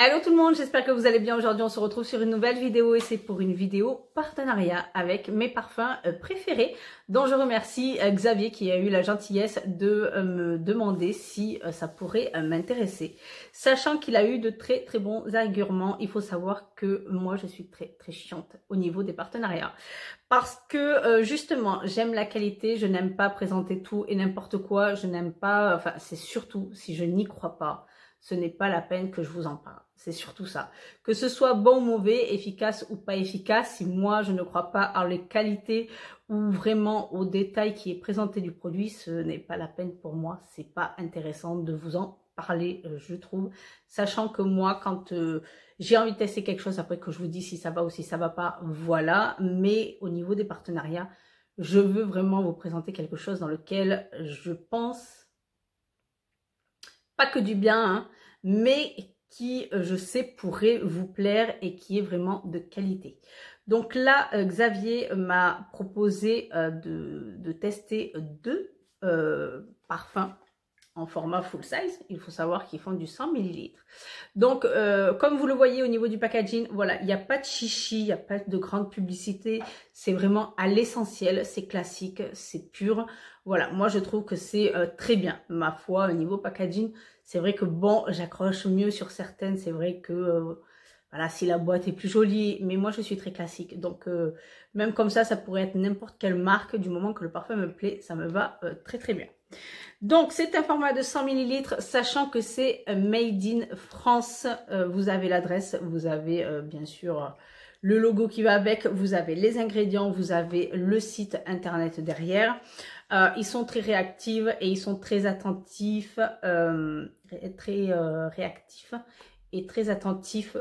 Allô tout le monde, j'espère que vous allez bien. Aujourd'hui on se retrouve sur une nouvelle vidéo et c'est pour une vidéo partenariat avec mes parfums préférés, dont je remercie Xavier qui a eu la gentillesse de me demander si ça pourrait m'intéresser. Sachant qu'il a eu de très bons arguments, il faut savoir que moi je suis très chiante au niveau des partenariats. Parce que justement j'aime la qualité, je n'aime pas présenter tout et n'importe quoi, je n'aime pas, enfin c'est surtout si je n'y crois pas. Ce n'est pas la peine que je vous en parle. C'est surtout ça. Que ce soit bon ou mauvais, efficace ou pas efficace, si moi je ne crois pas en les qualités ou vraiment au détail qui est présenté du produit, ce n'est pas la peine pour moi. C'est pas intéressant de vous en parler, je trouve. Sachant que moi, quand j'ai envie de tester quelque chose, après que je vous dis si ça va ou si ça va pas, voilà. Mais au niveau des partenariats, je veux vraiment vous présenter quelque chose dans lequel je pense pas que du bien, hein, mais qui, je sais, pourrait vous plaire et qui est vraiment de qualité. Donc là, Xavier m'a proposé de tester deux parfums en format full size. Il faut savoir qu'ils font du 100 ml. Donc, comme vous le voyez au niveau du packaging, voilà, il n'y a pas de chichi, il n'y a pas de grande publicité. C'est vraiment à l'essentiel, c'est classique, c'est pur. Voilà, moi je trouve que c'est très bien. Ma foi, au niveau packaging, c'est vrai que bon, j'accroche mieux sur certaines. C'est vrai que voilà, si la boîte est plus jolie, mais moi je suis très classique. Donc même comme ça pourrait être n'importe quelle marque. Du moment que le parfum me plaît, ça me va très bien. Donc c'est un format de 100 ml, sachant que c'est made in France. Vous avez l'adresse, vous avez bien sûr le logo qui va avec, vous avez les ingrédients, vous avez le site internet derrière. Ils sont très réactifs et ils sont très attentifs, réactifs et très attentifs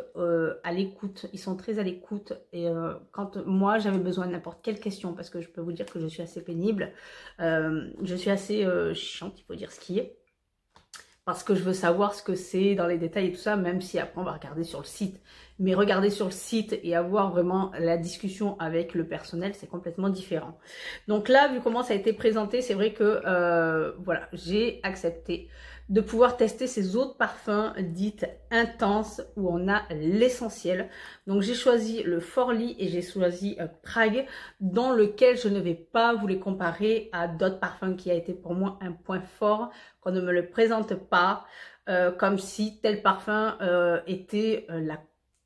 à l'écoute. Ils sont très à l'écoute et quand moi j'avais besoin de n'importe quelle question, parce que je peux vous dire que je suis assez pénible, je suis assez chiante, il faut dire ce qui est, parce que je veux savoir ce que c'est dans les détails et tout ça, même si après on va regarder sur le site. Mais regarder sur le site et avoir vraiment la discussion avec le personnel, c'est complètement différent. Donc là, vu comment ça a été présenté, c'est vrai que voilà, j'ai accepté de pouvoir tester ces autres parfums dites intenses où on a l'essentiel. Donc j'ai choisi le Forli et j'ai choisi Prague, dans lequel je ne vais pas vous les comparer à d'autres parfums qui a été pour moi un point fort, qu'on ne me le présente pas comme si tel parfum était la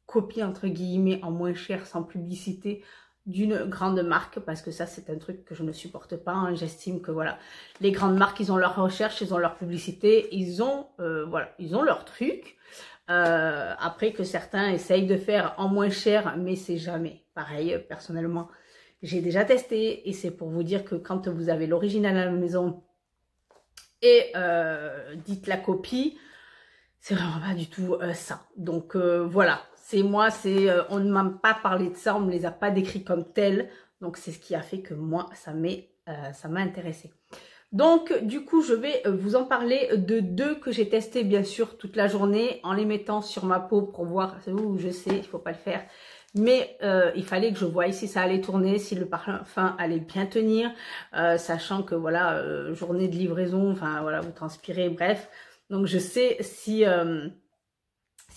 copie entre guillemets en moins cher, sans publicité, d'une grande marque, parce que ça c'est un truc que je ne supporte pas, hein. J'estime que voilà, les grandes marques, ils ont leur recherche, ils ont leur publicité, ils ont voilà, ils ont leur truc. Après que certains essayent de faire en moins cher, mais c'est jamais pareil. Personnellement, j'ai déjà testé et c'est pour vous dire que quand vous avez l'original à la maison et dites la copie, c'est vraiment pas du tout ça. Donc voilà, c'est moi, on ne m'a pas parlé de ça, on me les a pas décrits comme tels. Donc c'est ce qui a fait que moi, ça m'a intéressé. Donc du coup, je vais vous en parler de deux que j'ai testé bien sûr toute la journée, en les mettant sur ma peau pour voir. C'est où je sais, il faut pas le faire. Mais il fallait que je voie si ça allait tourner, si le parfum allait bien tenir, sachant que voilà, journée de livraison, enfin voilà, vous transpirez, bref. Donc je sais si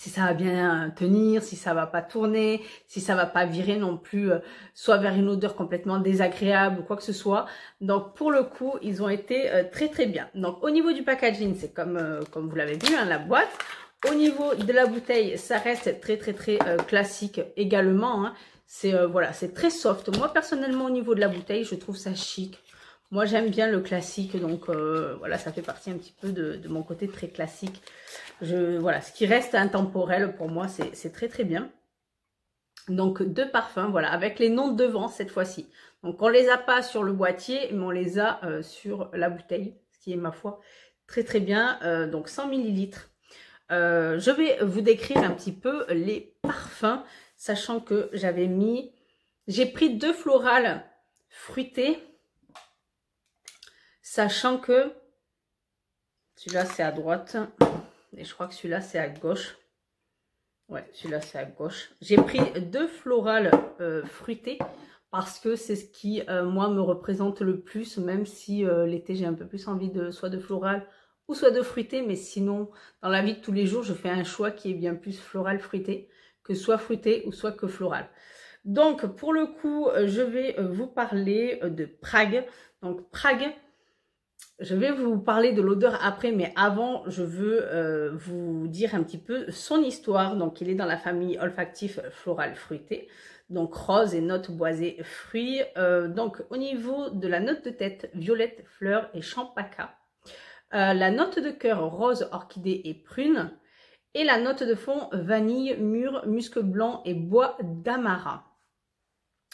ça va bien tenir, si ça va pas tourner, si ça va pas virer non plus, soit vers une odeur complètement désagréable ou quoi que ce soit. Donc pour le coup, ils ont été très bien. Donc au niveau du packaging, c'est comme vous l'avez vu, hein, la boîte. Au niveau de la bouteille, ça reste très classique également, hein. C'est voilà, c'est très soft. Moi personnellement, au niveau de la bouteille, je trouve ça chic. Moi j'aime bien le classique, donc voilà, ça fait partie un petit peu de mon côté très classique. Voilà, ce qui reste intemporel pour moi, c'est très bien. Donc deux parfums, voilà, avec les noms devant cette fois-ci. Donc on les a pas sur le boîtier, mais on les a sur la bouteille, ce qui est ma foi très bien. Donc 100 ml. Je vais vous décrire un petit peu les parfums, sachant que j'ai pris deux florales fruitées, sachant que celui-là c'est à droite et je crois que celui-là c'est à gauche. Ouais, celui-là c'est à gauche. J'ai pris deux florales fruitées parce que c'est ce qui moi me représente le plus, même si l'été j'ai un peu plus envie soit de floral ou soit de fruité, mais sinon, dans la vie de tous les jours, je fais un choix qui est bien plus floral fruité, que soit fruité ou soit que floral. Donc, pour le coup, je vais vous parler de Prague. Donc, Prague, je vais vous parler de l'odeur après, mais avant, je veux vous dire un petit peu son histoire. Donc, il est dans la famille olfactif floral fruité. Donc, rose et notes boisées fruits. Donc, au niveau de la note de tête, violette, fleur et champaca. La note de cœur, rose, orchidée et prune. Et la note de fond, vanille, mûre, musc blanc et bois d'amara.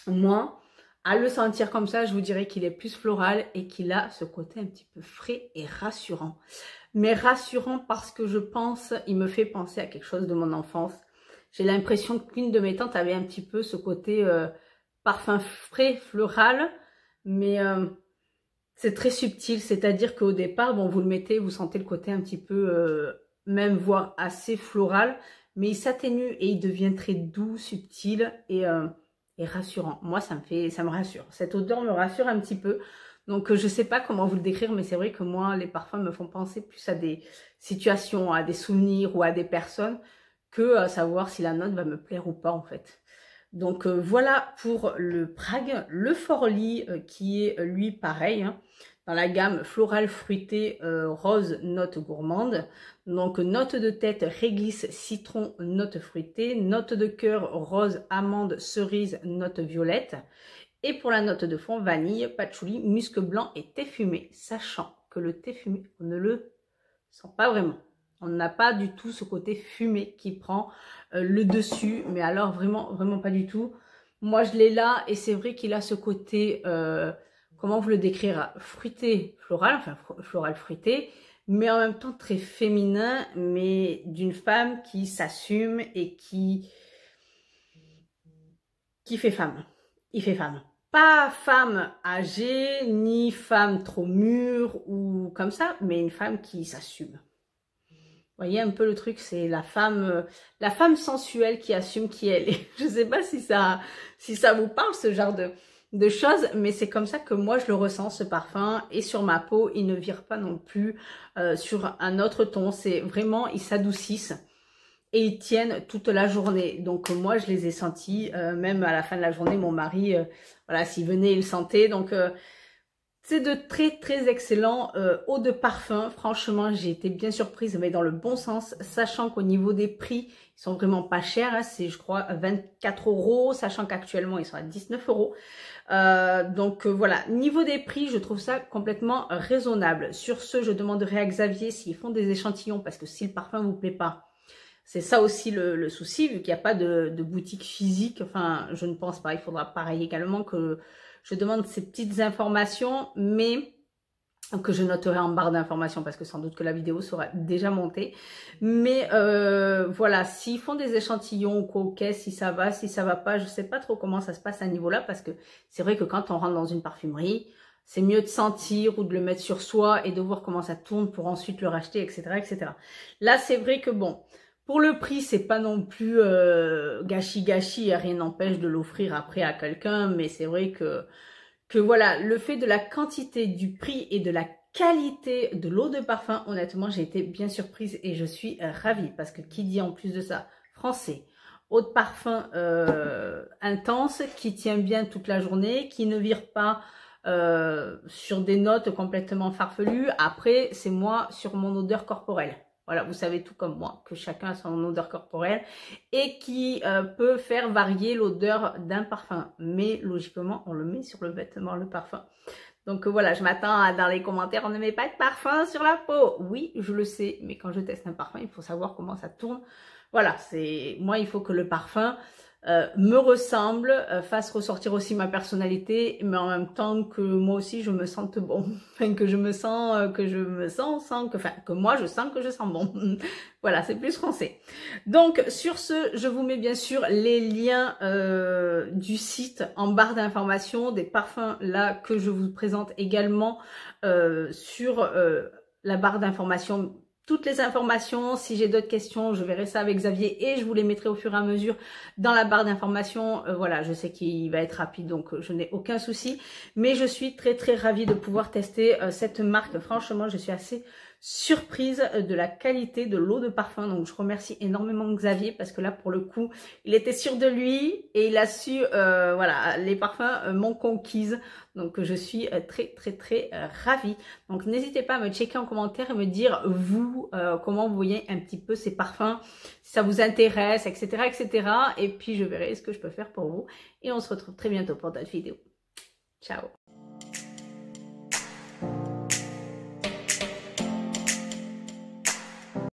Moi, à le sentir comme ça, je vous dirais qu'il est plus floral et qu'il a ce côté un petit peu frais et rassurant. Mais rassurant parce que je pense, il me fait penser à quelque chose de mon enfance. J'ai l'impression qu'une de mes tantes avait un petit peu ce côté parfum frais, floral, mais c'est très subtil. C'est-à-dire qu'au départ, bon, vous le mettez, vous sentez le côté un petit peu, même voire assez floral, mais il s'atténue et il devient très doux, subtil et rassurant. Moi, ça me rassure. Cette odeur me rassure un petit peu. Donc, je sais pas comment vous le décrire, mais c'est vrai que moi, les parfums me font penser plus à des situations, à des souvenirs ou à des personnes que à savoir si la note va me plaire ou pas, en fait. Donc, voilà pour le Prague. Le Forli, qui est, lui, pareil, hein, dans la gamme florale fruitée rose note gourmande. Donc note de tête réglisse citron note fruitée, note de cœur rose amande cerise note violette. Et pour la note de fond vanille, patchouli, musc blanc et thé fumé, sachant que le thé fumé on ne le sent pas vraiment. On n'a pas du tout ce côté fumé qui prend le dessus, mais alors vraiment pas du tout. Moi je l'ai là et c'est vrai qu'il a ce côté comment vous le décrire, fruité, floral, enfin floral fruité, mais en même temps très féminin, mais d'une femme qui s'assume et qui fait femme. Il fait femme. Pas femme âgée, ni femme trop mûre ou comme ça, mais une femme qui s'assume. Vous voyez un peu le truc, c'est la femme sensuelle qui assume qui elle est. Je sais pas si ça vous parle, ce genre de choses, mais c'est comme ça que moi je le ressens, ce parfum, et sur ma peau il ne vire pas non plus sur un autre ton. C'est vraiment, ils s'adoucissent et ils tiennent toute la journée. Donc moi je les ai sentis, même à la fin de la journée, mon mari, voilà, s'il venait il le sentait. Donc c'est de très excellents eau de parfum. Franchement, j'ai été bien surprise, mais dans le bon sens, sachant qu'au niveau des prix, ils sont vraiment pas chers. Hein, c'est, je crois, 24 €, sachant qu'actuellement, ils sont à 19 €. Donc voilà, niveau des prix, je trouve ça complètement raisonnable. Sur ce, je demanderai à Xavier s'ils font des échantillons, parce que si le parfum vous plaît pas, c'est ça aussi le souci, vu qu'il n'y a pas de boutique physique. Enfin, je ne pense pas. Il faudra pareil également que je demande ces petites informations, mais que je noterai en barre d'informations parce que sans doute que la vidéo sera déjà montée. Mais voilà, s'ils font des échantillons ou quoi, ok, si ça va pas, je sais pas trop comment ça se passe à ce niveau-là parce que c'est vrai que quand on rentre dans une parfumerie, c'est mieux de sentir ou de le mettre sur soi et de voir comment ça tourne pour ensuite le racheter, etc., etc. Là, c'est vrai que bon, pour le prix, c'est pas non plus gâchis, rien n'empêche de l'offrir après à quelqu'un, mais c'est vrai que voilà, le fait de la quantité, du prix et de la qualité de l'eau de parfum, honnêtement, j'ai été bien surprise et je suis ravie parce que qui dit en plus de ça, français, eau de parfum intense, qui tient bien toute la journée, qui ne vire pas sur des notes complètement farfelues. Après, c'est moi sur mon odeur corporelle. Voilà, vous savez tout comme moi, que chacun a son odeur corporelle et qui peut faire varier l'odeur d'un parfum. Mais logiquement, on le met sur le vêtement, le parfum. Donc voilà, je m'attends à dans les commentaires, on ne met pas de parfum sur la peau. Oui, je le sais, mais quand je teste un parfum, il faut savoir comment ça tourne. Voilà, c'est moi, il faut que le parfum me ressemble, fasse ressortir aussi ma personnalité, mais en même temps que moi aussi je me sente bon, enfin que moi je sens que je sens bon. Voilà, c'est plus français. Donc sur ce, je vous mets bien sûr les liens du site en barre d'informations, des parfums là que je vous présente également sur la barre d'informations. Toutes les informations, si j'ai d'autres questions, je verrai ça avec Xavier et je vous les mettrai au fur et à mesure dans la barre d'informations. Voilà, je sais qu'il va être rapide, donc je n'ai aucun souci. Mais je suis très ravie de pouvoir tester cette marque. Franchement, je suis assez surprise de la qualité de l'eau de parfum. Donc je remercie énormément Xavier parce que là pour le coup il était sûr de lui et il a su, voilà, les parfums m'ont conquise. Donc je suis très ravie. Donc n'hésitez pas à me checker en commentaire et me dire vous comment vous voyez un petit peu ces parfums, si ça vous intéresse, etc. etc. Et puis je verrai ce que je peux faire pour vous. Et on se retrouve très bientôt pour d'autres vidéos. Ciao.